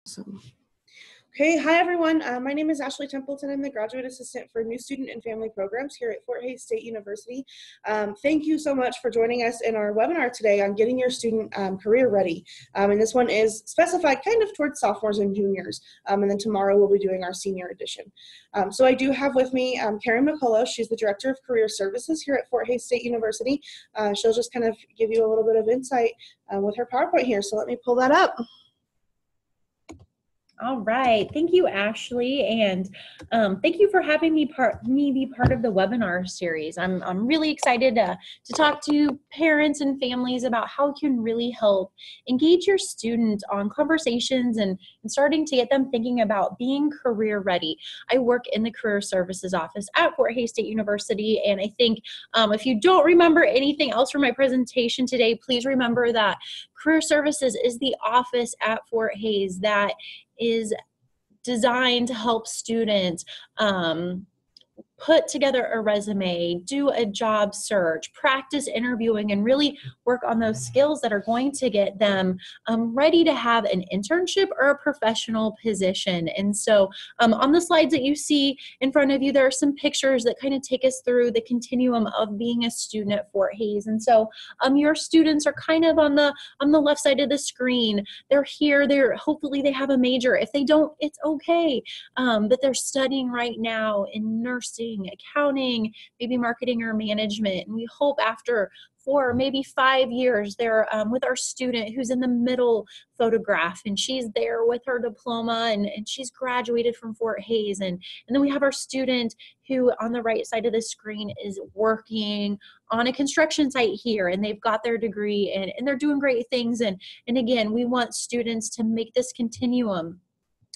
Awesome. Okay, hi everyone. My name is Ashley Templeton. I'm the Graduate Assistant for New Student and Family Programs here at Fort Hays State University. Thank you so much for joining us in our webinar today on getting your student career ready. And this one is specified kind of towards sophomores and juniors. And then tomorrow we'll be doing our senior edition. So I do have with me Karen McCullough. She's the Director of Career Services here at Fort Hays State University. She'll just kind of give you a little bit of insight with her PowerPoint here. So let me pull that up. All right, thank you, Ashley, and thank you for having me be part of the webinar series. I'm really excited to talk to parents and families about how it can really help engage your student on conversations and starting to get them thinking about being career ready. I work in the Career Services office at Fort Hays State University, and I think if you don't remember anything else from my presentation today, please remember that Career Services is the office at Fort Hays that is designed to help students put together a resume, do a job search, practice interviewing, and really work on those skills that are going to get them ready to have an internship or a professional position. And so on the slides that you see in front of you, there are some pictures that kind of take us through the continuum of being a student at Fort Hays. And so your students are kind of on the left side of the screen. They're here, hopefully they have a major. If they don't, it's okay. But they're studying right now in nursing, accounting, maybe marketing or management. And we hope after 4 or maybe 5 years, they're with our student who's in the middle photograph, and she's there with her diploma, and she's graduated from Fort Hays. And then we have our student who on the right side of the screen is working on a construction site here, and they've got their degree, and they're doing great things. And again, we want students to make this continuum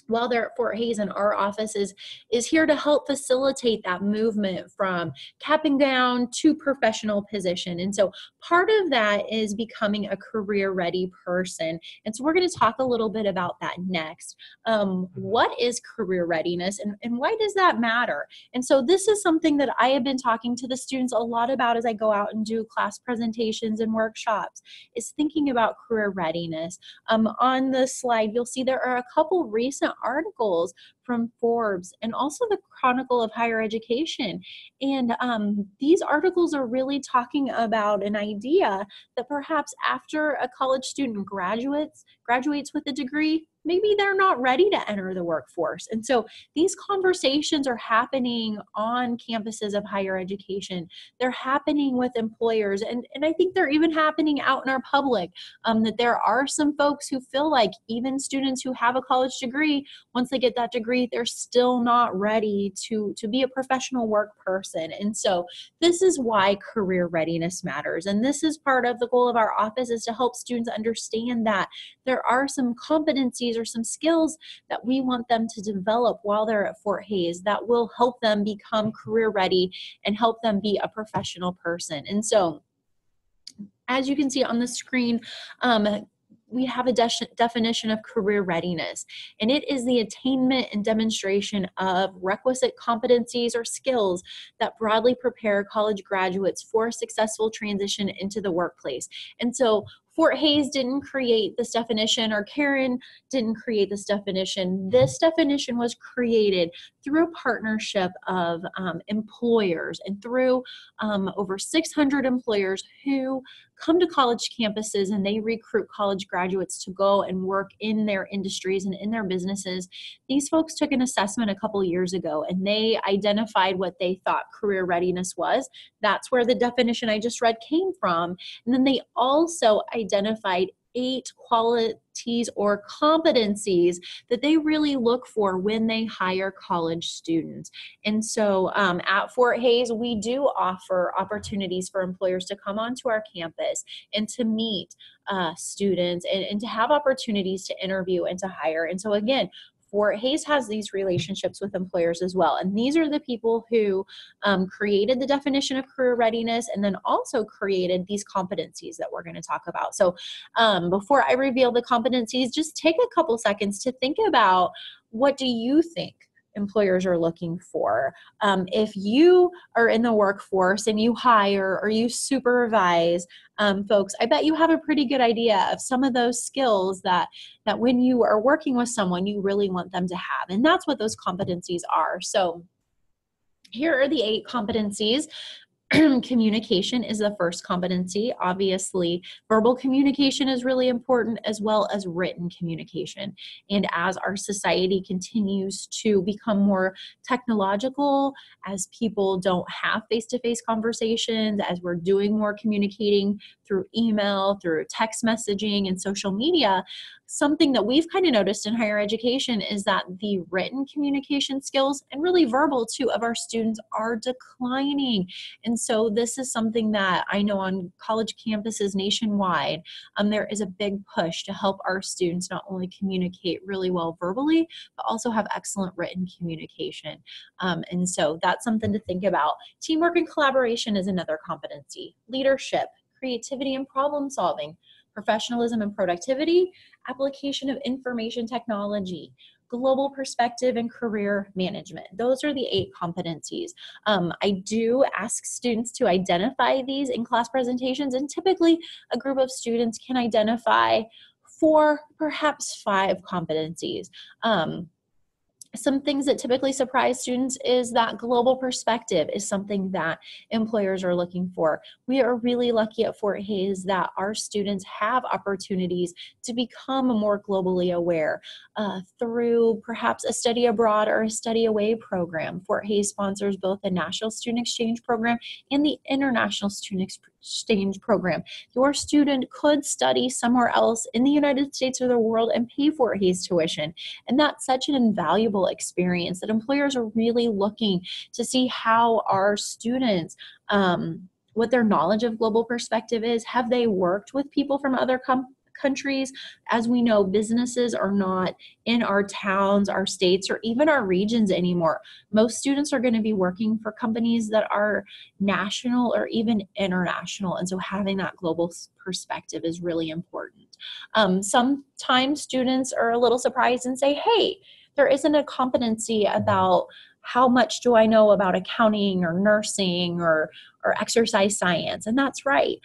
while they're at Fort Hays, and our office is here to help facilitate that movement from cap and gown to professional position. And so part of that is becoming a career ready person. And so we're going to talk a little bit about that next. What is career readiness, and why does that matter? And so this is something that I have been talking to the students a lot about as I go out and do class presentations and workshops, is thinking about career readiness. On the slide, you'll see there are a couple recent articles from Forbes and also the Chronicle of Higher Education. And these articles are really talking about an idea that perhaps after a college student graduates with a degree, maybe they're not ready to enter the workforce. And so these conversations are happening on campuses of higher education. They're happening with employers, and I think they're even happening out in our public, that there are some folks who feel like even students who have a college degree, once they get that degree, they're still not ready to be a professional work person. And so this is why career readiness matters. And this is part of the goal of our office, is to help students understand that there are some competencies or some skills that we want them to develop while they're at Fort Hays that will help them become career ready and help them be a professional person. And so as you can see on the screen, we have a definition of career readiness, and it is the attainment and demonstration of requisite competencies or skills that broadly prepare college graduates for a successful transition into the workplace. And so Fort Hays didn't create this definition, or Karen didn't create this definition. This definition was created through a partnership of employers, and through over 600 employers who come to college campuses, and they recruit college graduates to go and work in their industries and in their businesses. These folks took an assessment a couple years ago, and they identified what they thought career readiness was. That's where the definition I just read came from. And then they also identified 8 qualities or competencies that they really look for when they hire college students. And so at Fort Hays, we do offer opportunities for employers to come onto our campus and to meet students, and to have opportunities to interview and to hire. And so again, Fort Hays has these relationships with employers as well. And these are the people who created the definition of career readiness, and then also created these competencies that we're going to talk about. So before I reveal the competencies, just take a couple seconds to think about, what do you think employers are looking for. If you are in the workforce and you hire or you supervise folks, I bet you have a pretty good idea of some of those skills that when you are working with someone, you really want them to have. And that's what those competencies are. So here are the 8 competencies. Communication is the first competency. Obviously, verbal communication is really important, as well as written communication. And as our society continues to become more technological, as people don't have face-to-face conversations, as we're doing more communicating through email, through text messaging, and social media, something that we've kind of noticed in higher education is that the written communication skills, and really verbal too, of our students are declining. And so this is something that I know on college campuses nationwide, there is a big push to help our students not only communicate really well verbally, but also have excellent written communication. And so that's something to think about. Teamwork and collaboration is another competency. Leadership, creativity and problem solving, professionalism and productivity, application of information technology, global perspective, and career management. Those are the 8 competencies. I do ask students to identify these in class presentations, and typically a group of students can identify 4, perhaps 5 competencies. Some things that typically surprise students is that global perspective is something that employers are looking for. We are really lucky at Fort Hays that our students have opportunities to become more globally aware through perhaps a study abroad or a study away program. Fort Hays sponsors both the National Student Exchange Program and the International Student Exchange Program. Your student could study somewhere else in the United States or the world and pay Fort Hays tuition. And that's such an invaluable experience that employers are really looking to see how our students, what their knowledge of global perspective is. Have they worked with people from other countries? As we know, businesses are not in our towns, our states, or even our regions anymore. Most students are going to be working for companies that are national or even international. And so having that global perspective is really important. Sometimes students are a little surprised and say, hey, there isn't a competency about how much do I know about accounting or nursing or exercise science. And that's right.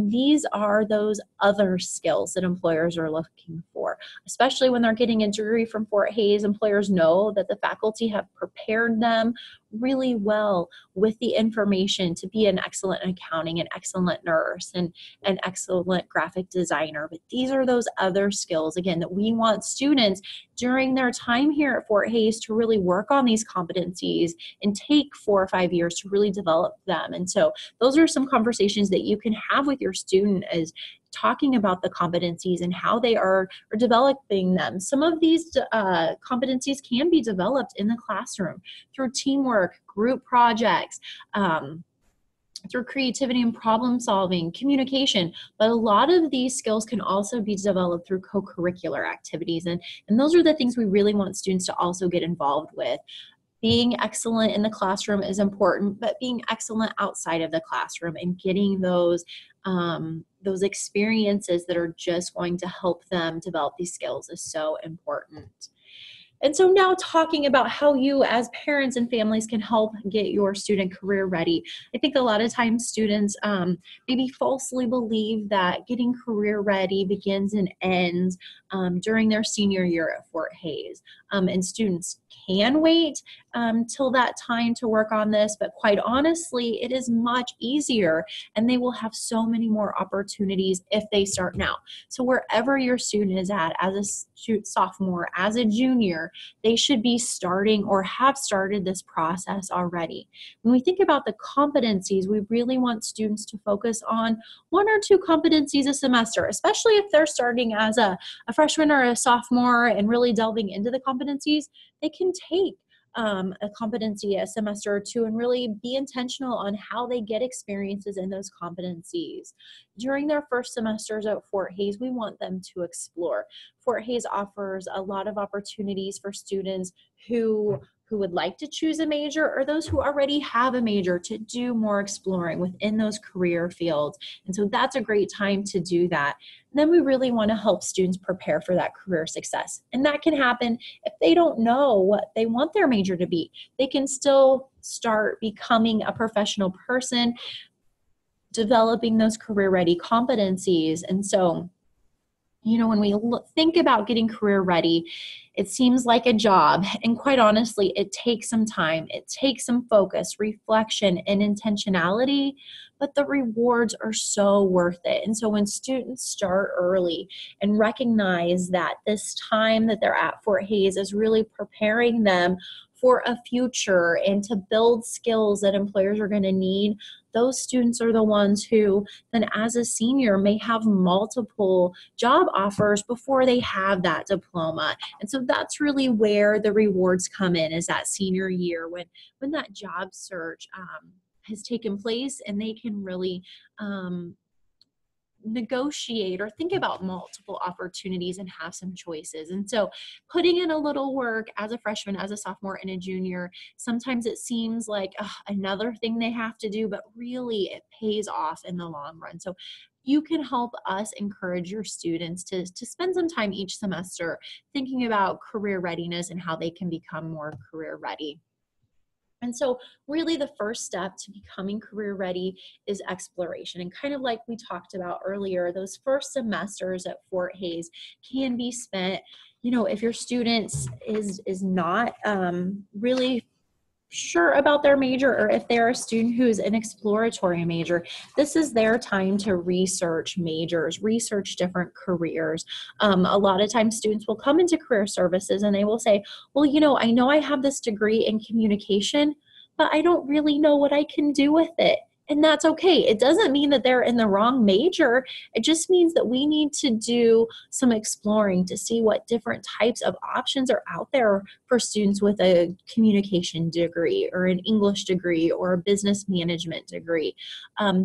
These are those other skills that employers are looking for, especially when they're getting a degree from Fort Hays. Employers know that the faculty have prepared them really well with the information to be an excellent accounting, an excellent nurse, and an excellent graphic designer. But these are those other skills, again, that we want students during their time here at Fort Hays to really work on these competencies and take 4 or 5 years to really develop them. And so those are some conversations that you can have with your student, as talking about the competencies and how they are developing them. Some of these competencies can be developed in the classroom through teamwork, group projects, through creativity and problem solving, communication. But a lot of these skills can also be developed through co-curricular activities. And those are the things we really want students to also get involved with. Being excellent in the classroom is important, but being excellent outside of the classroom and getting those experiences that are just going to help them develop these skills is so important. And so now talking about how you as parents and families can help get your student career ready. I think a lot of times students maybe falsely believe that getting career ready begins and ends during their senior year at Fort Hays. And students can wait till that time to work on this, but quite honestly, it is much easier and they will have so many more opportunities if they start now. So wherever your student is at, as a sophomore, as a junior, they should be starting or have started this process already. When we think about the competencies, we really want students to focus on 1 or 2 competencies a semester, especially if they're starting as a freshman or a sophomore and really delving into the competencies. They can take a competency a semester or 2 and really be intentional on how they get experiences in those competencies. During their first semesters at Fort Hays, we want them to explore. Fort Hays offers a lot of opportunities for students who who would like to choose a major or those who already have a major to do more exploring within those career fields. And so that's a great time to do that. And then we really want to help students prepare for that career success. And that can happen if they don't know what they want their major to be. They can still start becoming a professional person, developing those career-ready competencies. And so, when we think about getting career ready, it seems like a job. And quite honestly, it takes some time. It takes some focus, reflection, and intentionality, but the rewards are so worth it. And so when students start early and recognize that this time that they're at Fort Hays is really preparing them for a future and to build skills that employers are going to need, those students are the ones who then as a senior may have multiple job offers before they have that diploma. And so that's really where the rewards come in, is that senior year when that job search has taken place and they can really negotiate or think about multiple opportunities and have some choices. And so putting in a little work as a freshman, as a sophomore, and a junior, sometimes it seems like another thing they have to do, but really it pays off in the long run. So you can help us encourage your students to spend some time each semester thinking about career readiness and how they can become more career ready. And so really the first step to becoming career ready is exploration. And kind of like we talked about earlier, those first semesters at Fort Hays can be spent, if your student is not really sure about their major, or if they're a student who is an exploratory major, this is their time to research majors, research different careers. A lot of times students will come into career services and they will say, well, I know I have this degree in communication, but I don't really know what I can do with it. And that's okay. It doesn't mean that they're in the wrong major. It just means that we need to do some exploring to see what different types of options are out there for students with a communication degree or an English degree or a business management degree.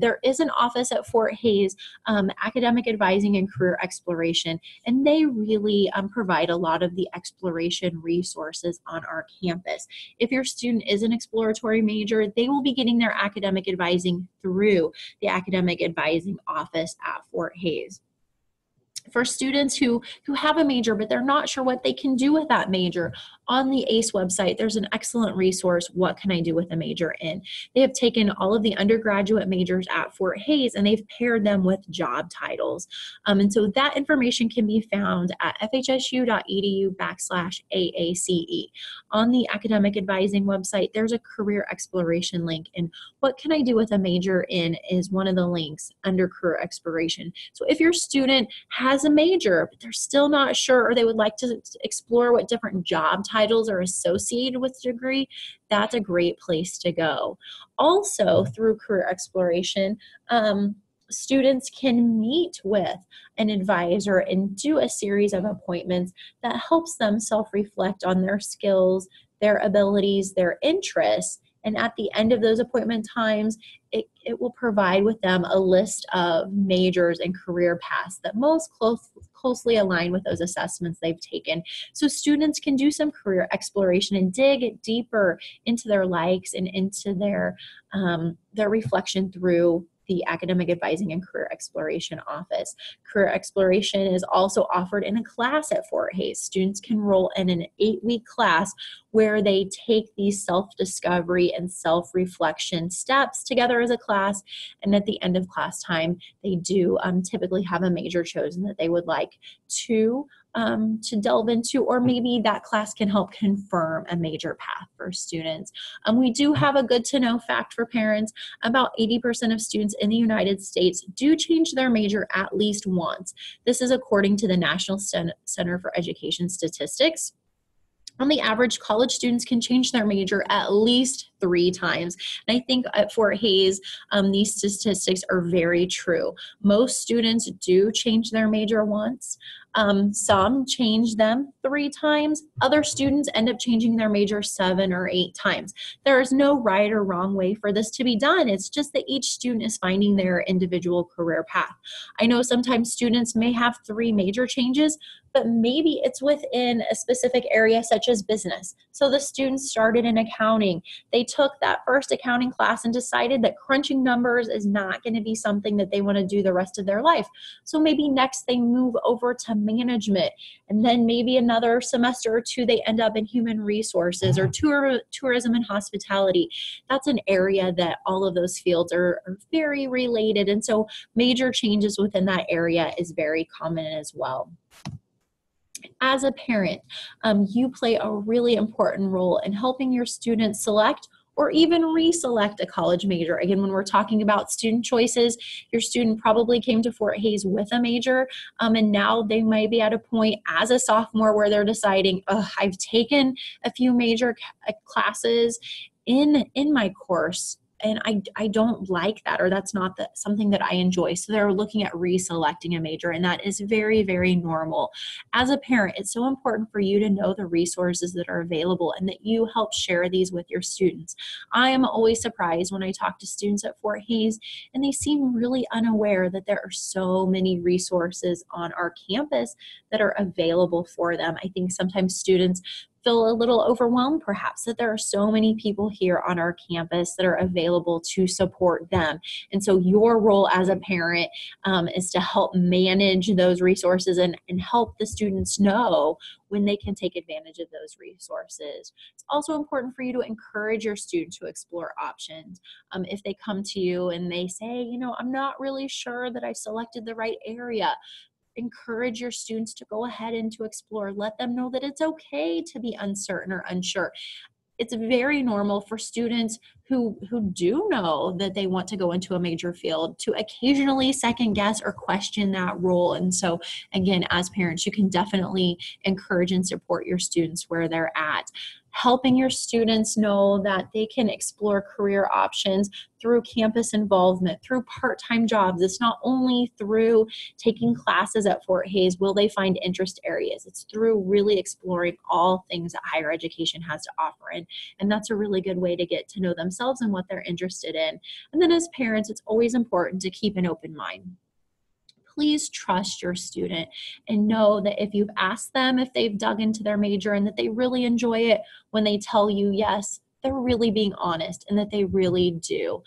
There is an office at Fort Hays, academic advising and career exploration, and they really provide a lot of the exploration resources on our campus. If your student is an exploratory major, they will be getting their academic advising through the academic advising office at Fort Hays. For students who have a major, but they're not sure what they can do with that major, on the ACE website, there's an excellent resource, What Can I Do with a Major In? They have taken all of the undergraduate majors at Fort Hays and they've paired them with job titles. And so that information can be found at fhsu.edu/AACE. On the academic advising website, there's a career exploration link, and What Can I Do with a Major In is one of the links under career exploration. So if your student has a major, but they're still not sure, or they would like to explore what different job titles are associated with the degree, that's a great place to go. Also, through career exploration, students can meet with an advisor and do a series of appointments that helps them self-reflect on their skills, their abilities, their interests. And at the end of those appointment times, it will provide with them a list of majors and career paths that most closely align with those assessments they've taken. So students can do some career exploration and dig deeper into their likes and into their reflection through the Academic Advising and Career Exploration Office. Career exploration is also offered in a class at Fort Hays. Students can enroll in an 8-week class where they take these self-discovery and self-reflection steps together as a class, and at the end of class time, they do typically have a major chosen that they would like to delve into, or maybe that class can help confirm a major path for students. We do have a good to know fact for parents. About 80% of students in the United States do change their major at least once. This is according to the National Center for Education Statistics. On the average, college students can change their major at least 3 times. And I think at Fort Hays, these statistics are very true. Most students do change their major once. Some change them 3 times. Other students end up changing their major 7 or 8 times. There is no right or wrong way for this to be done. It's just that each student is finding their individual career path. I know sometimes students may have 3 major changes, but maybe it's within a specific area such as business. So the students started in accounting. They took that first accounting class and decided that crunching numbers is not going to be something that they want to do the rest of their life. So maybe next they move over to management, and then maybe another semester or two they end up in human resources or tourism and hospitality. That's an area that all of those fields are very related, and so major changes within that area is very common as well. As a parent, you play a really important role in helping your students select or even reselect a college major. Again, when we're talking about student choices, your student probably came to Fort Hays with a major, and now they might be at a point as a sophomore where they're deciding, I've taken a few major classes in my course, and I don't like that, or that's not something that I enjoy. So they're looking at reselecting a major, and that is very, very normal. As a parent, it's so important for you to know the resources that are available and that you help share these with your students. I am always surprised when I talk to students at Fort Hays and they seem really unaware that there are so many resources on our campus that are available for them. I think sometimes students feel a little overwhelmed, perhaps, that there are so many people here on our campus that are available to support them. And so your role as a parent is to help manage those resources and help the students know when they can take advantage of those resources. It's also important for you to encourage your students to explore options. If they come to you and they say, I'm not really sure that I selected the right area, encourage your students to go ahead and to explore. Let them know that it's okay to be uncertain or unsure. It's very normal for students who do know that they want to go into a major field to occasionally second guess or question that role. And so again, as parents, you can definitely encourage and support your students where they're at. Helping your students know that they can explore career options through campus involvement, through part-time jobs. It's not only through taking classes at Fort Hays will they find interest areas. It's through really exploring all things that higher education has to offer. And that's a really good way to get to know themselves and what they're interested in. And then as parents, it's always important to keep an open mind. Please trust your student and know that if you've asked them if they've dug into their major and that they really enjoy it, when they tell you yes, they're really being honest and that they really do.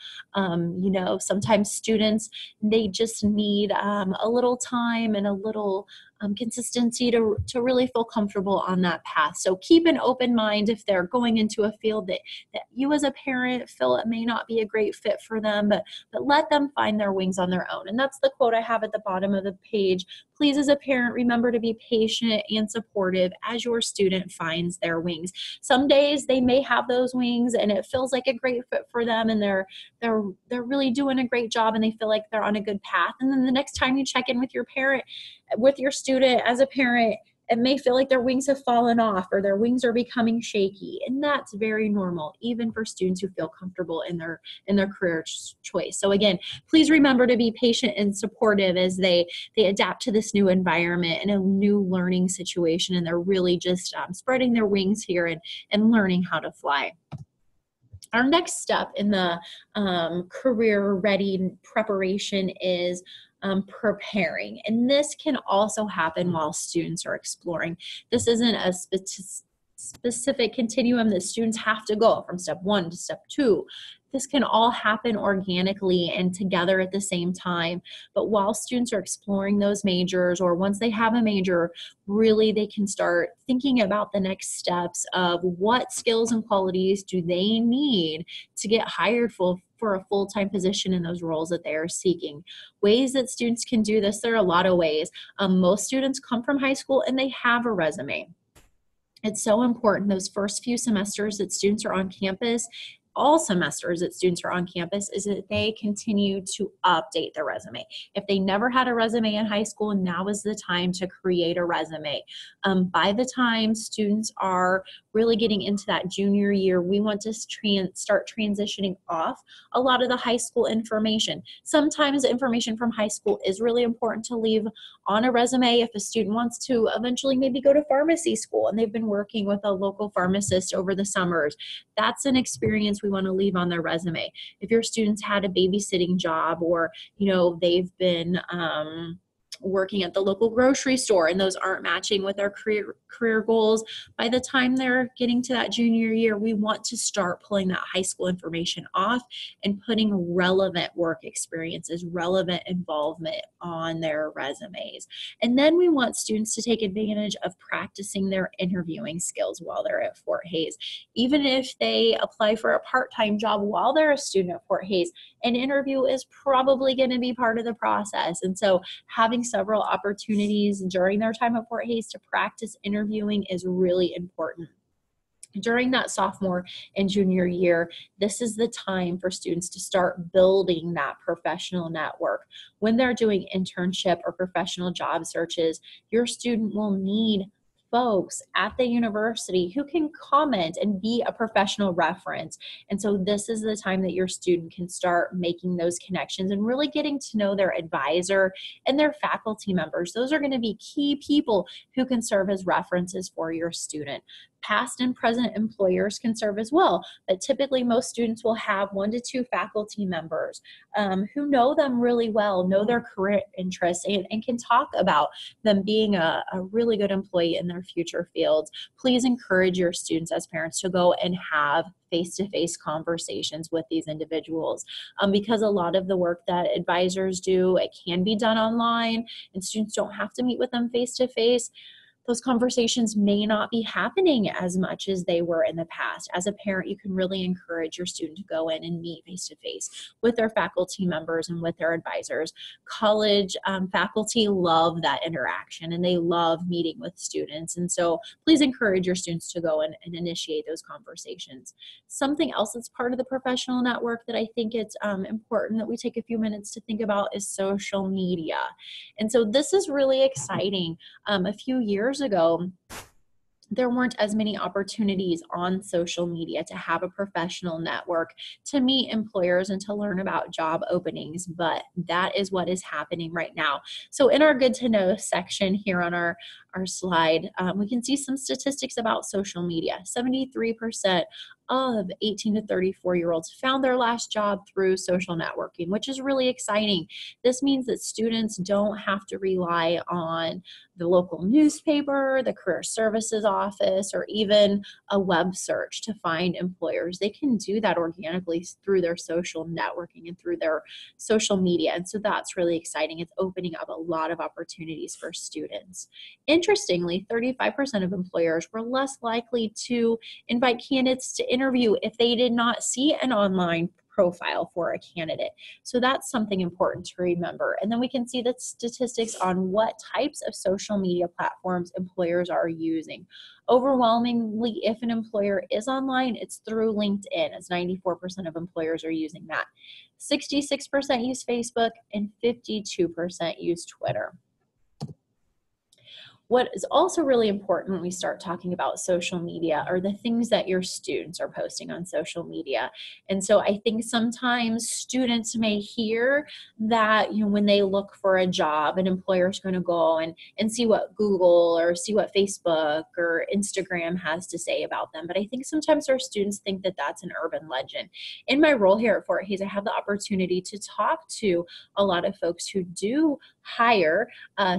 Sometimes students, they just need a little time and a little consistency to really feel comfortable on that path. So keep an open mind if they're going into a field that you as a parent feel it may not be a great fit for them, but let them find their wings on their own. And that's the quote I have at the bottom of the page. Please, as a parent, remember to be patient and supportive as your student finds their wings. Some days they may have those wings and it feels like a great fit for them and they're really doing a great job and they feel like they're on a good path. And then the next time you check in with your student as a parent, it may feel like their wings have fallen off or their wings are becoming shaky. And that's very normal, even for students who feel comfortable in their career choice. So again, please remember to be patient and supportive as they adapt to this new environment and a new learning situation. And they're really just spreading their wings here and learning how to fly. Our next step in the career ready preparation is preparing. And this can also happen while students are exploring. This isn't a specific continuum that students have to go from step 1 to step 2. This can all happen organically and together at the same time. But while students are exploring those majors, or once they have a major, really they can start thinking about the next steps of what skills and qualities do they need to get hired for a full-time position in those roles that they are seeking. Ways that students can do this, there are a lot of ways. Most students come from high school and they have a resume. It's so important those first few semesters that students are on campus, all semesters that students are on campus is that they continue to update their resume. If they never had a resume in high school, now is the time to create a resume. By the time students are really getting into that junior year, we want to start transitioning off a lot of the high school information. Sometimes information from high school is really important to leave on a resume if a student wants to eventually maybe go to pharmacy school and they've been working with a local pharmacist over the summers. That's an experience we want to leave on their resume. If your students had a babysitting job, or they've been working at the local grocery store and those aren't matching with our career goals, by the time they're getting to that junior year, we want to start pulling that high school information off and putting relevant work experiences, relevant involvement on their resumes. And then we want students to take advantage of practicing their interviewing skills while they're at Fort Hays. Even if they apply for a part-time job while they're a student at Fort Hays, an interview is probably going to be part of the process. And so having several opportunities during their time at Fort Hays to practice interviewing is really important. During that sophomore and junior year, this is the time for students to start building that professional network. When they're doing internship or professional job searches, your student will need folks at the university who can comment and be a professional reference. And so this is the time that your student can start making those connections and really getting to know their advisor and their faculty members. Those are going to be key people who can serve as references for your student. Past and present employers can serve as well, but typically most students will have 1 to 2 faculty members who know them really well, know their career interests, and can talk about them being a really good employee in their future fields. Please encourage your students as parents to go and have face-to-face conversations with these individuals, because a lot of the work that advisors do, it can be done online, and students don't have to meet with them face-to-face. Those conversations may not be happening as much as they were in the past. As a parent, you can really encourage your student to go in and meet face-to-face with their faculty members and with their advisors. College faculty love that interaction and they love meeting with students. And so please encourage your students to go and initiate those conversations. Something else that's part of the professional network that I think it's important that we take a few minutes to think about is social media. And so this is really exciting. A few years ago, there weren't as many opportunities on social media to have a professional network, to meet employers and to learn about job openings, but that is what is happening right now. So in our good to know section here on our slide, we can see some statistics about social media. 73% of 18 to 34-year-olds found their last job through social networking, which is really exciting. This means that students don't have to rely on the local newspaper, the career services office, or even a web search to find employers. They can do that organically through their social networking and through their social media. And so that's really exciting. It's opening up a lot of opportunities for students. Interestingly, 35% of employers were less likely to invite candidates to interview if they did not see an online profile for a candidate. So that's something important to remember. And then we can see the statistics on what types of social media platforms employers are using. Overwhelmingly, if an employer is online, it's through LinkedIn, as 94% of employers are using that. 66% use Facebook and 52% use Twitter. What is also really important when we start talking about social media are the things that your students are posting on social media. And so I think sometimes students may hear that, when they look for a job, an employer is going to go and see what Google or see what Facebook or Instagram has to say about them. But I think sometimes our students think that that's an urban legend. In my role here at Fort Hays, I have the opportunity to talk to a lot of folks who do hire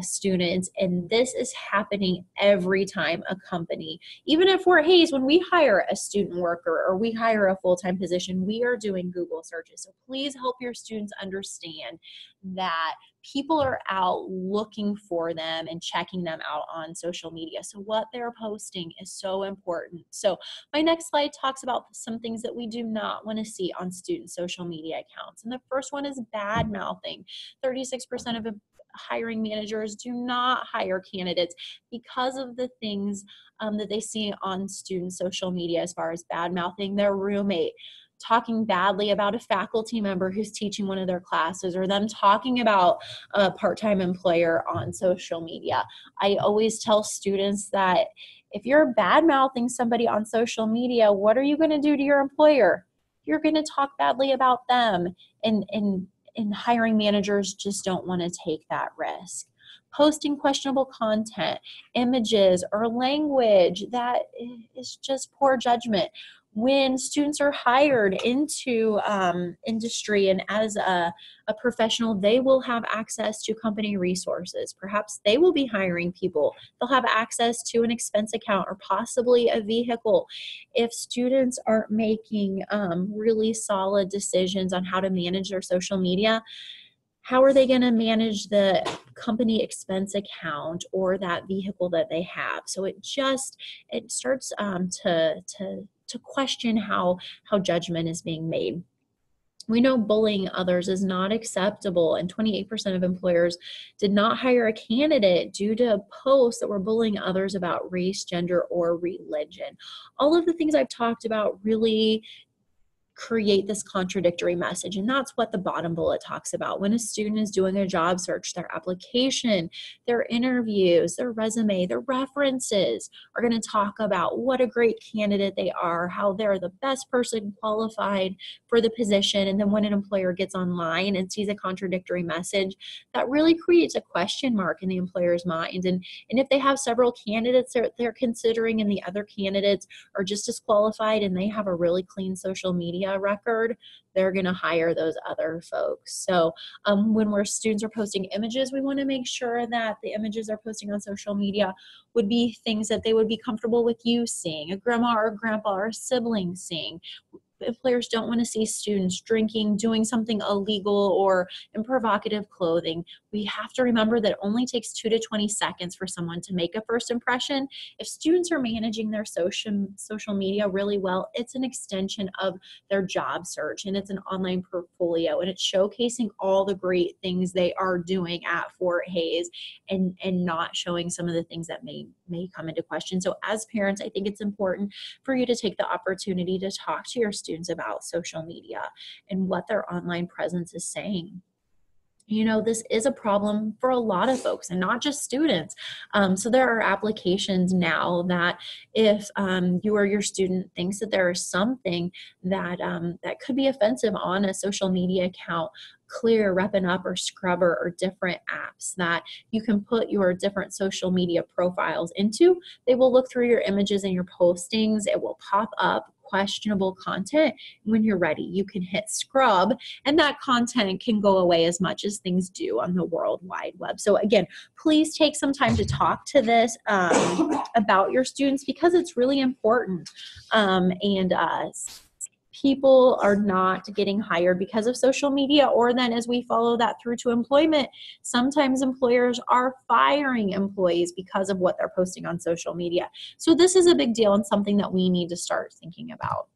students, and this is happening every time a company, even at Fort Hays, when we hire a student worker or we hire a full-time position, we are doing Google searches. So please help your students understand that people are out looking for them and checking them out on social media. So what they're posting is so important. So my next slide talks about some things that we do not want to see on student social media accounts. And the first one is bad mouthing. 36% of hiring managers do not hire candidates because of the things that they see on student social media as far as bad mouthing their roommate, talking badly about a faculty member who's teaching one of their classes, or them talking about a part-time employer on social media. I always tell students that if you're bad-mouthing somebody on social media, what are you going to do to your employer? You're going to talk badly about them, and hiring managers just don't want to take that risk. Posting questionable content, images, or language that is just poor judgment. When students are hired into industry and as a professional, they will have access to company resources. Perhaps they will be hiring people. They'll have access to an expense account or possibly a vehicle. If students aren't making really solid decisions on how to manage their social media, how are they going to manage the company expense account or that vehicle that they have? So it starts to question how judgment is being made. We know bullying others is not acceptable, and 28% of employers did not hire a candidate due to posts that were bullying others about race, gender, or religion. All of the things I've talked about really create this contradictory message. And that's what the bottom bullet talks about. When a student is doing a job search, their application, their interviews, their resume, their references are going to talk about what a great candidate they are, how they're the best person qualified for the position. And then when an employer gets online and sees a contradictory message, that really creates a question mark in the employer's mind. And if they have several candidates they're considering and the other candidates are just as qualified and they have a really clean social media record, they're going to hire those other folks. So when students are posting images, we want to make sure that the images they're posting on social media would be things that they would be comfortable with you seeing, a grandma or a grandpa or a sibling seeing. Employers don't want to see students drinking, doing something illegal, or in provocative clothing. We have to remember that it only takes 2 to 20 seconds for someone to make a first impression. If students are managing their social media really well, it's an extension of their job search, and it's an online portfolio, and it's showcasing all the great things they are doing at Fort Hays, and not showing some of the things that may come into question. So as parents, I think it's important for you to take the opportunity to talk to your students about social media and what their online presence is saying. You know, this is a problem for a lot of folks and not just students. So there are applications now that if you or your student thinks that there is something that could be offensive on a social media account, Clear, Reppin' Up, or Scrubber, or different apps that you can put your different social media profiles into. They will look through your images and your postings. It will pop up questionable content. When you're ready, you can hit scrub, and that content can go away as much as things do on the World Wide Web. So again, please take some time to talk to this about your students, because it's really important. People are not getting hired because of social media, or then as we follow that through to employment, sometimes employers are firing employees because of what they're posting on social media. So this is a big deal and something that we need to start thinking about.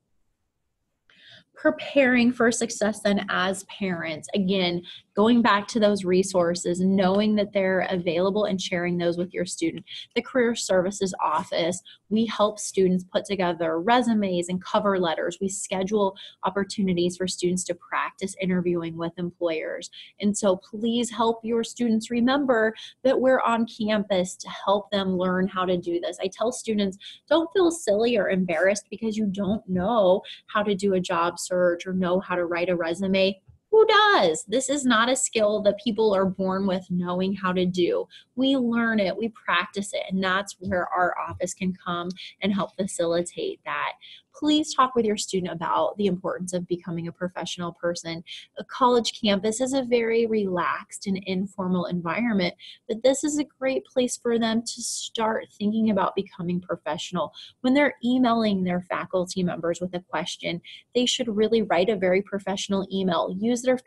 Preparing for success then as parents. Again, going back to those resources, knowing that they're available and sharing those with your student. The Career Services Office, we help students put together resumes and cover letters. We schedule opportunities for students to practice interviewing with employers. And so please help your students remember that we're on campus to help them learn how to do this. I tell students, don't feel silly or embarrassed because you don't know how to do a job search or know how to write a resume. Who does? This is not a skill that people are born with knowing how to do. We learn it, we practice it, and that's where our office can come and help facilitate that. Please talk with your student about the importance of becoming a professional person. A college campus is a very relaxed and informal environment, but this is a great place for them to start thinking about becoming professional. When they're emailing their faculty members with a question, they should really write a very professional email. Use their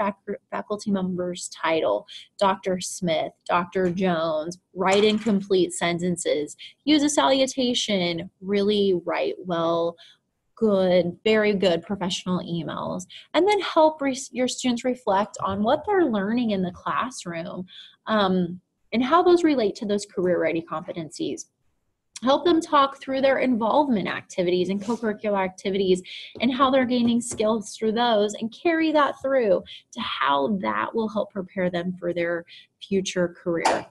faculty member's title, Dr. Smith, Dr. Jones, write in complete sentences, use a salutation, really write well, good, very good professional emails, and then help your students reflect on what they're learning in the classroom and how those relate to those career-ready competencies. Help them talk through their involvement activities and co-curricular activities and how they're gaining skills through those, and carry that through to how that will help prepare them for their future career.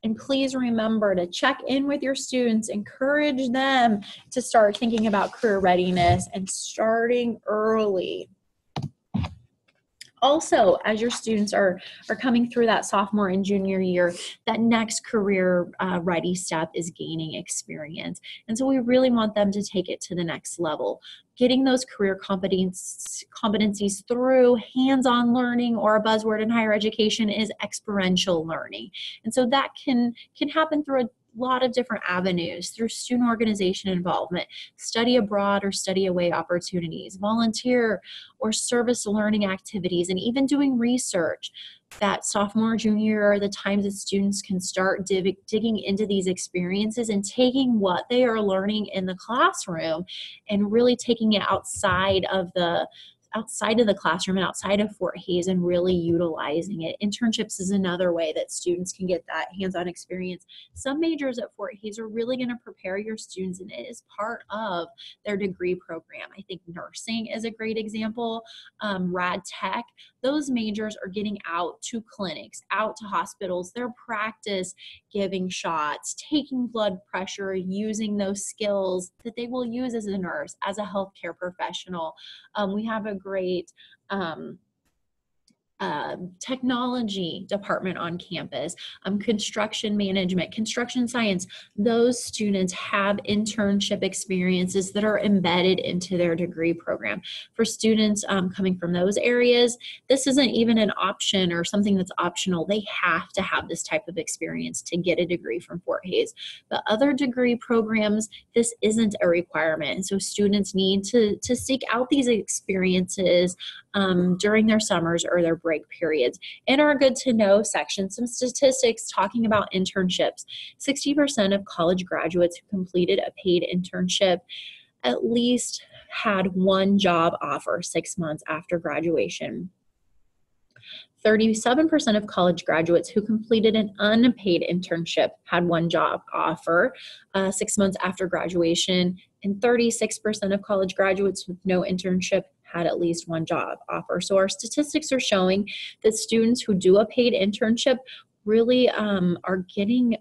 And please remember to check in with your students, encourage them to start thinking about career readiness and starting early. Also, as your students are coming through that sophomore and junior year, that next career ready step is gaining experience. And so we really want them to take it to the next level. Getting those career competencies through hands-on learning, or a buzzword in higher education is experiential learning. And so that can happen through a lot of different avenues, through student organization involvement, study abroad or study away opportunities, volunteer or service learning activities, and even doing research. That sophomore, junior year are the times that students can start digging into these experiences and taking what they are learning in the classroom and really taking it outside of the classroom and outside of Fort Hays and really utilizing it. Internships is another way that students can get that hands-on experience. Some majors at Fort Hays are really going to prepare your students, and it is part of their degree program. I think nursing is a great example. Rad Tech, those majors are getting out to clinics, out to hospitals. Their practice giving shots, taking blood pressure, using those skills that they will use as a nurse, as a healthcare professional. We have a great technology department on campus, construction management, construction science. Those students have internship experiences that are embedded into their degree program. For students coming from those areas, this isn't even an option or something that's optional. They have to have this type of experience to get a degree from Fort Hays. But other degree programs, this isn't a requirement. And so students need to seek out these experiences during their summers or their break periods. In our good to know section, some statistics talking about internships. 60% of college graduates who completed a paid internship at least had one job offer 6 months after graduation. 37% of college graduates who completed an unpaid internship had one job offer 6 months after graduation, and 36% of college graduates with no internship had at least one job offer. So our statistics are showing that students who do a paid internship really are getting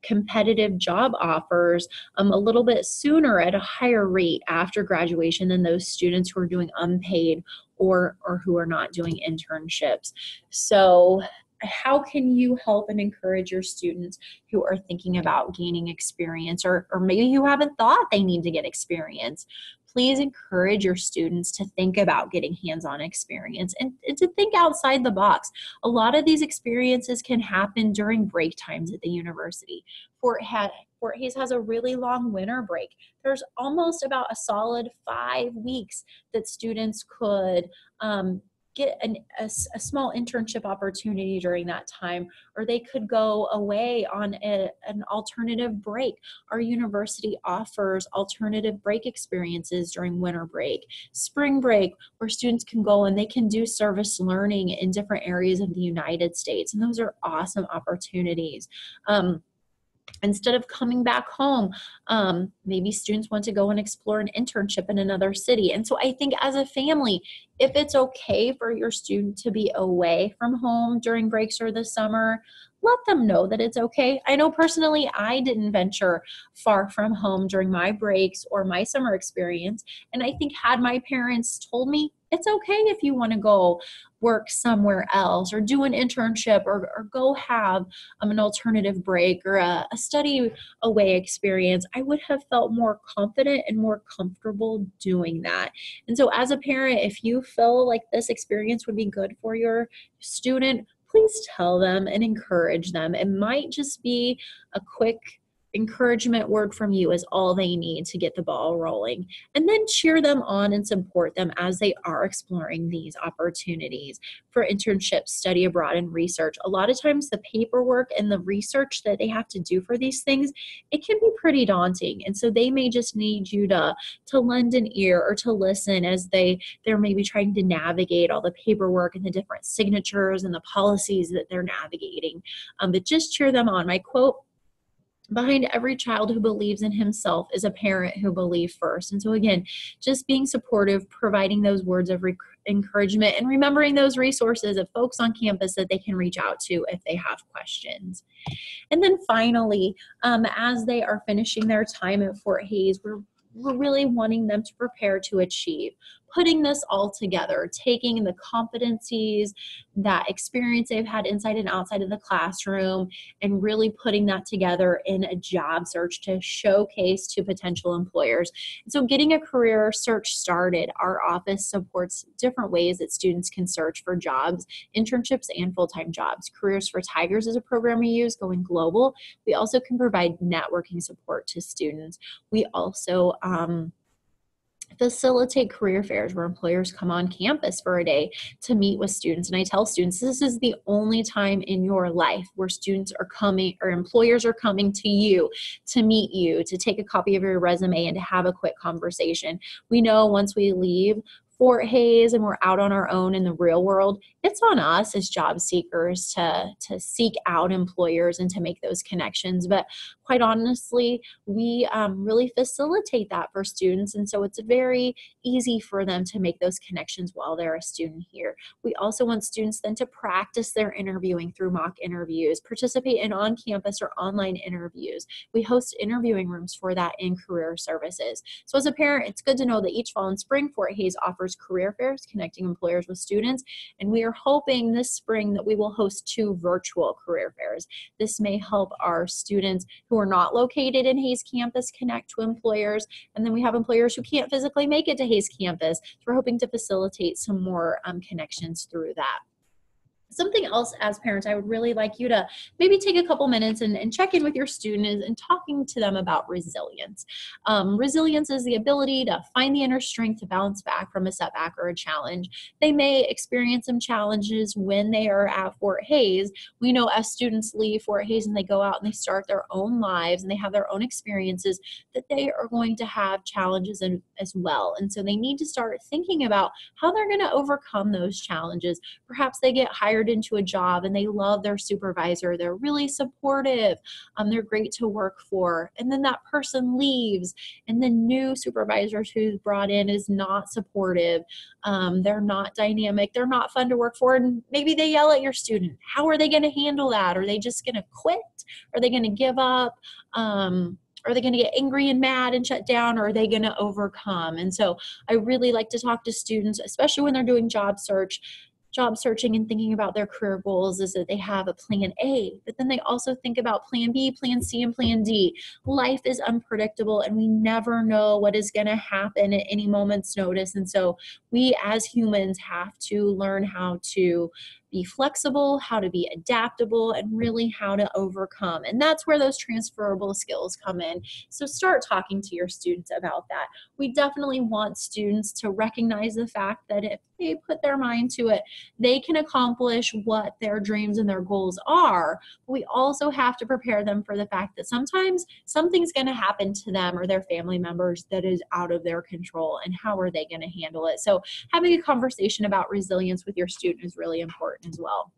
competitive job offers a little bit sooner at a higher rate after graduation than those students who are doing unpaid or who are not doing internships. So how can you help and encourage your students who are thinking about gaining experience, or maybe who haven't thought they need to get experience? Please encourage your students to think about getting hands-on experience and to think outside the box. A lot of these experiences can happen during break times at the university. Fort Hays has a really long winter break. There's almost about a solid 5 weeks that students could get a small internship opportunity during that time, or they could go away on an alternative break. Our university offers alternative break experiences during winter break, spring break, where students can go and they can do service learning in different areas of the United States. And those are awesome opportunities. Instead of coming back home, maybe students want to go and explore an internship in another city. And so I think as a family, if it's okay for your student to be away from home during breaks or the summer, let them know that it's okay. I know personally, I didn't venture far from home during my breaks or my summer experience. And I think had my parents told me, it's okay if you want to go work somewhere else or do an internship or go have an alternative break or a study away experience, I would have felt more confident and more comfortable doing that. And so as a parent, if you feel like this experience would be good for your student, please tell them and encourage them. It might just be a quick encouragement word from you is all they need to get the ball rolling. And then cheer them on and support them as they are exploring these opportunities for internships, study abroad, and research. A lot of times the paperwork and the research that they have to do for these things, it can be pretty daunting. And so they may just need you to lend an ear or to listen as they're maybe trying to navigate all the paperwork and the different signatures and the policies that they're navigating. But just cheer them on. My quote Behind every child who believes in himself is a parent who believes first. And so again, just being supportive, providing those words of encouragement, and remembering those resources of folks on campus that they can reach out to if they have questions. And then finally, as they are finishing their time at Fort Hays, we're really wanting them to prepare to achieve. Putting this all together, taking the competencies, that experience they've had inside and outside of the classroom, and really putting that together in a job search to showcase to potential employers. And so getting a career search started, our office supports different ways that students can search for jobs, internships, and full-time jobs. Careers for Tigers is a program we use going global. We also can provide networking support to students. We also facilitate career fairs where employers come on campus for a day to meet with students. And I tell students, this is the only time in your life where students are coming, or employers are coming to you to meet you, to take a copy of your resume and to have a quick conversation. We know once we leave Fort Hays and we're out on our own in the real world, it's on us as job seekers to seek out employers and to make those connections. But quite honestly, we really facilitate that for students. And so it's very easy for them to make those connections while they're a student here. We also want students then to practice their interviewing through mock interviews, participate in on-campus or online interviews. We host interviewing rooms for that in career services. So as a parent, it's good to know that each fall and spring, Fort Hays offers career fairs connecting employers with students. And we are hoping this spring that we will host 2 virtual career fairs. This may help our students who are not located in Hays campus connect to employers. And then we have employers who can't physically make it to Hays campus. So we're hoping to facilitate some more connections through that. Something else as parents, I would really like you to maybe take a couple minutes and check in with your student and talking to them about resilience. Resilience is the ability to find the inner strength to bounce back from a setback or a challenge. They may experience some challenges when they are at Fort Hays. We know as students leave Fort Hays and they go out and they start their own lives and they have their own experiences, that they are going to have challenges as well. And so they need to start thinking about how they're going to overcome those challenges. Perhaps they get hired into a job and they love their supervisor. They're really supportive. They're great to work for. And then that person leaves and the new supervisor who's brought in is not supportive. They're not dynamic. They're not fun to work for. And maybe they yell at your student. How are they going to handle that? Are they just going to quit? Are they going to give up? Are they going to get angry and mad and shut down, or are they going to overcome? And so I really like to talk to students, especially when they're doing job searching and thinking about their career goals, is that they have a plan A, but then they also think about plan B, plan C, and plan D. Life is unpredictable and we never know what is going to happen at any moment's notice. And so we as humans have to learn how to be flexible, how to be adaptable, and really how to overcome. And that's where those transferable skills come in. So start talking to your students about that. We definitely want students to recognize the fact that if they put their mind to it, they can accomplish what their dreams and their goals are. We also have to prepare them for the fact that sometimes something's going to happen to them or their family members that is out of their control, and how are they going to handle it? So having a conversation about resilience with your student is really important as well.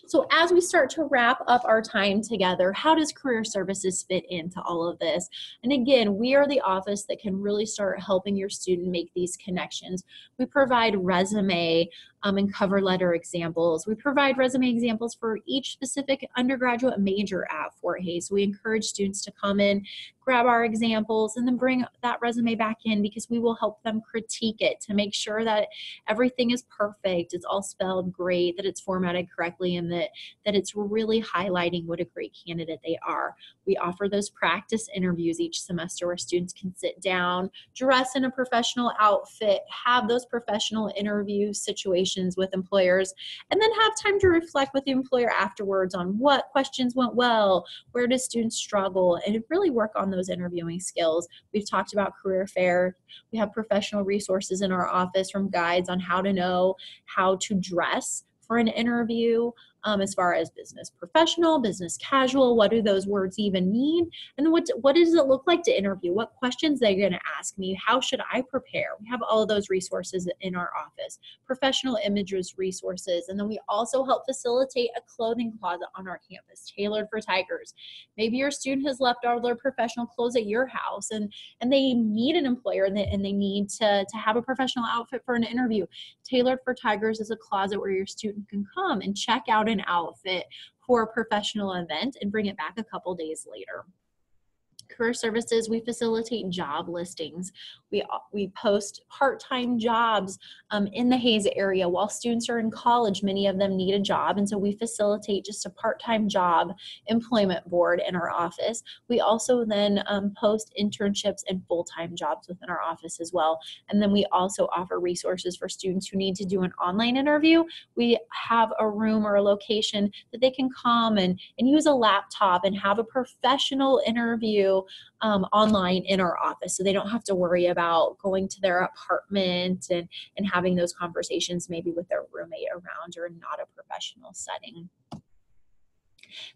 So as we start to wrap up our time together, how does career services fit into all of this? And again, we are the office that can really start helping your student make these connections. We provide resume and cover letter examples. We provide resume examples for each specific undergraduate major at Fort Hays. We encourage students to come in, grab our examples, and then bring that resume back in, because we will help them critique it to make sure that everything is perfect, it's all spelled great, that it's formatted correctly, and that it's really highlighting what a great candidate they are. We offer those practice interviews each semester where students can sit down, dress in a professional outfit, have those professional interview situations with employers, and then have time to reflect with the employer afterwards on what questions went well, where do students struggle, and really work on those interviewing skills. We've talked about career fair. We have professional resources in our office, from guides on how to know how to dress for an interview, as far as business professional, business casual, what do those words even mean? And then what does it look like to interview? What questions they're going to ask me? How should I prepare? We have all of those resources in our office, professional images resources. And then we also help facilitate a clothing closet on our campus, tailored for Tigers. Maybe your student has left all their professional clothes at your house and they need an employer and they need to have a professional outfit for an interview. Tailored for Tigers is a closet where your student can come and check out an outfit for a professional event and bring it back a couple days later. Career services, we facilitate job listings. We post part-time jobs in the Hayes area. While students are in college, many of them need a job, and so we facilitate just a part-time job employment board in our office. We also then post internships and full-time jobs within our office as well. And then we also offer resources for students who need to do an online interview. We have a room or a location that they can come and use a laptop and have a professional interview online in our office, so they don't have to worry about going to their apartment and having those conversations maybe with their roommate around or not a professional setting.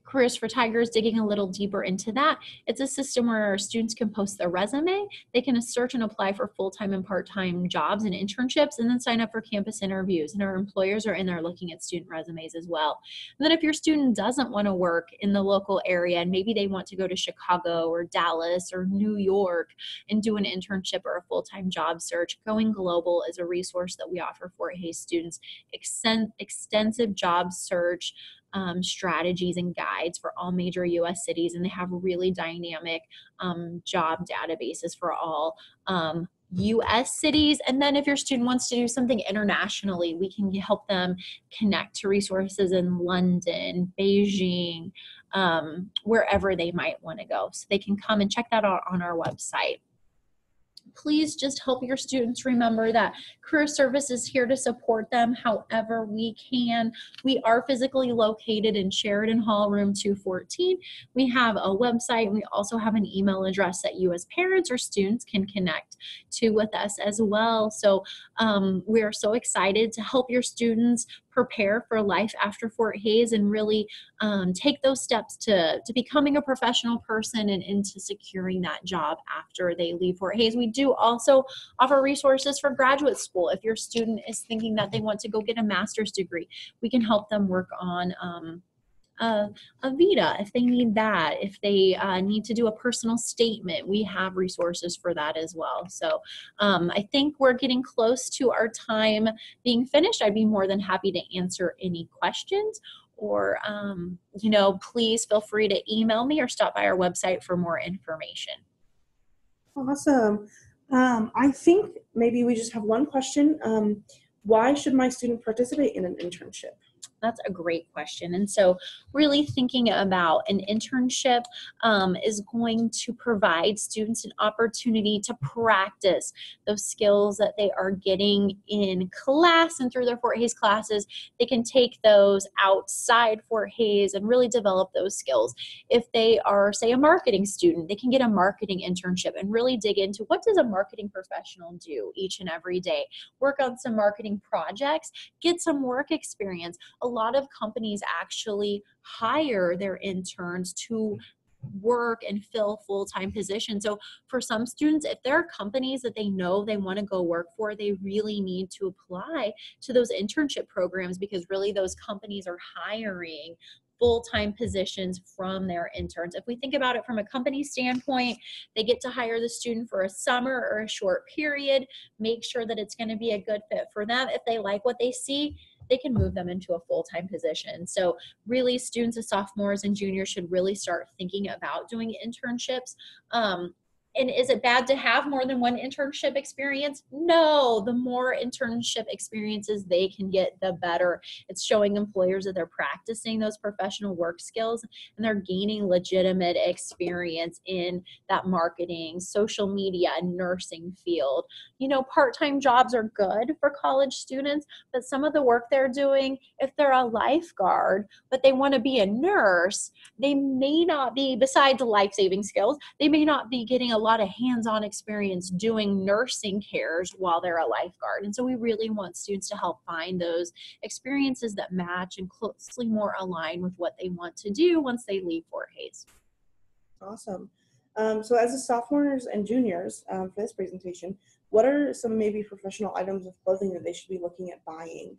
Careers for Tigers, digging a little deeper into that. It's a system where our students can post their resume. They can search and apply for full-time and part-time jobs and internships, and then sign up for campus interviews. And our employers are in there looking at student resumes as well. And then if your student doesn't want to work in the local area, and maybe they want to go to Chicago or Dallas or New York and do an internship or a full-time job search, Going Global is a resource that we offer for Hayes students. Extensive job search strategies and guides for all major U.S. cities, and they have really dynamic job databases for all U.S. cities. And then if your student wants to do something internationally, we can help them connect to resources in London, Beijing, wherever they might want to go. So they can come and check that out on our website. Please just help your students remember that Career Service is here to support them however we can. We are physically located in Sheridan Hall, room 214. We have a website. We also have an email address that you as parents or students can connect to with us as well. So we are so excited to help your students prepare for life after Fort Hayes and really take those steps to becoming a professional person and into securing that job after they leave Fort Hayes. We do also offer resources for graduate school. If your student is thinking that they want to go get a master's degree, we can help them work on a vita if they need that. If they need to do a personal statement, we have resources for that as well. So I think we're getting close to our time being finished. I'd be more than happy to answer any questions, or please feel free to email me or stop by our website for more information. Awesome. I think maybe we just have one question. Why should my student participate in an internship? That's a great question. And so really thinking about an internship is going to provide students an opportunity to practice those skills that they are getting in class, and through their Fort Hayes classes, they can take those outside Fort Hayes and really develop those skills. If they are, say, a marketing student, they can get a marketing internship and really dig into what does a marketing professional do each and every day, work on some marketing projects, get some work experience. A lot of companies actually hire their interns to work and fill full-time positions. So for some students, if there are companies that they know they want to go work for, they really need to apply to those internship programs, because really those companies are hiring full-time positions from their interns. If we think about it from a company standpoint, they get to hire the student for a summer or a short period, make sure that it's going to be a good fit for them. If they like what they see, they can move them into a full-time position. So really, students as sophomores and juniors should really start thinking about doing internships. And is it bad to have more than one internship experience? No, the more internship experiences they can get, the better. It's showing employers that they're practicing those professional work skills and they're gaining legitimate experience in that marketing, social media, and nursing field. Part-time jobs are good for college students, but some of the work they're doing, if they're a lifeguard, but they want to be a nurse, they may not be, besides life-saving skills, they may not be getting a lot of hands-on experience doing nursing cares while they're a lifeguard. And so we really want students to help find those experiences that match and closely more align with what they want to do once they leave Fort Hays. Awesome. So as a sophomores and juniors for this presentation, what are some maybe professional items of clothing that they should be looking at buying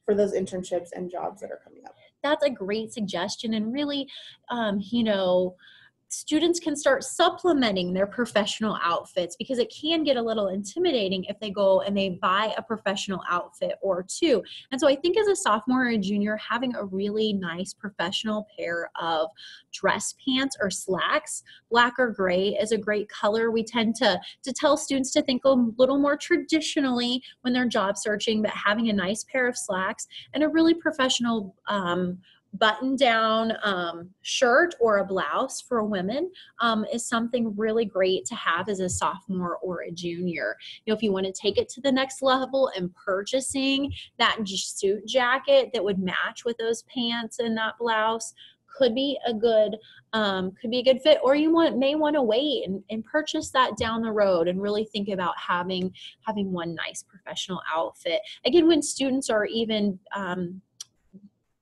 for those internships and jobs that are coming up? That's a great suggestion. And really, students can start supplementing their professional outfits, because it can get a little intimidating if they go and they buy a professional outfit or two. And so I think as a sophomore or a junior, having a really nice professional pair of dress pants or slacks, black or gray, is a great color. We tend to tell students to think a little more traditionally when they're job searching, but having a nice pair of slacks and a really professional button-down shirt or a blouse for women is something really great to have as a sophomore or a junior. If you want to take it to the next level and purchasing that suit jacket that would match with those pants and that blouse could be a good fit, or you may want to wait and purchase that down the road and really think about having one nice professional outfit. Again, when students are even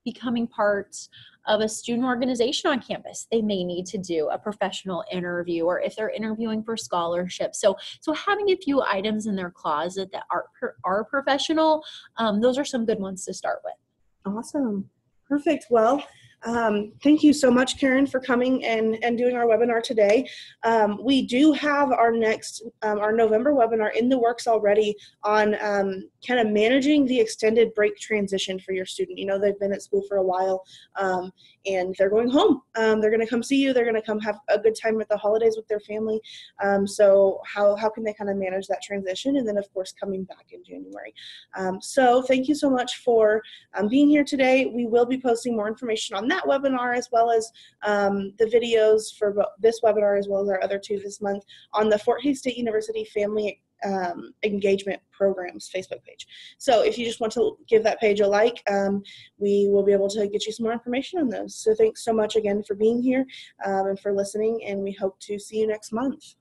becoming parts of a student organization on campus, they may need to do a professional interview, or if they're interviewing for scholarships. So having a few items in their closet that are professional, those are some good ones to start with. Awesome. Perfect. Well, thank you so much, Karen, for coming and doing our webinar today. We do have our next, our November webinar in the works already on kind of managing the extended break transition for your student. They've been at school for a while and they're going home. They're going to come see you. They're going to come have a good time at the holidays with their family. So how can they kind of manage that transition? And then, of course, coming back in January. So thank you so much for being here today. We will be posting more information on that webinar, as well as the videos for this webinar, as well as our other two this month, on the Fort Hays State University Family Engagement Programs Facebook page. So if you just want to give that page a like, we will be able to get you some more information on those. So thanks so much again for being here and for listening, and we hope to see you next month.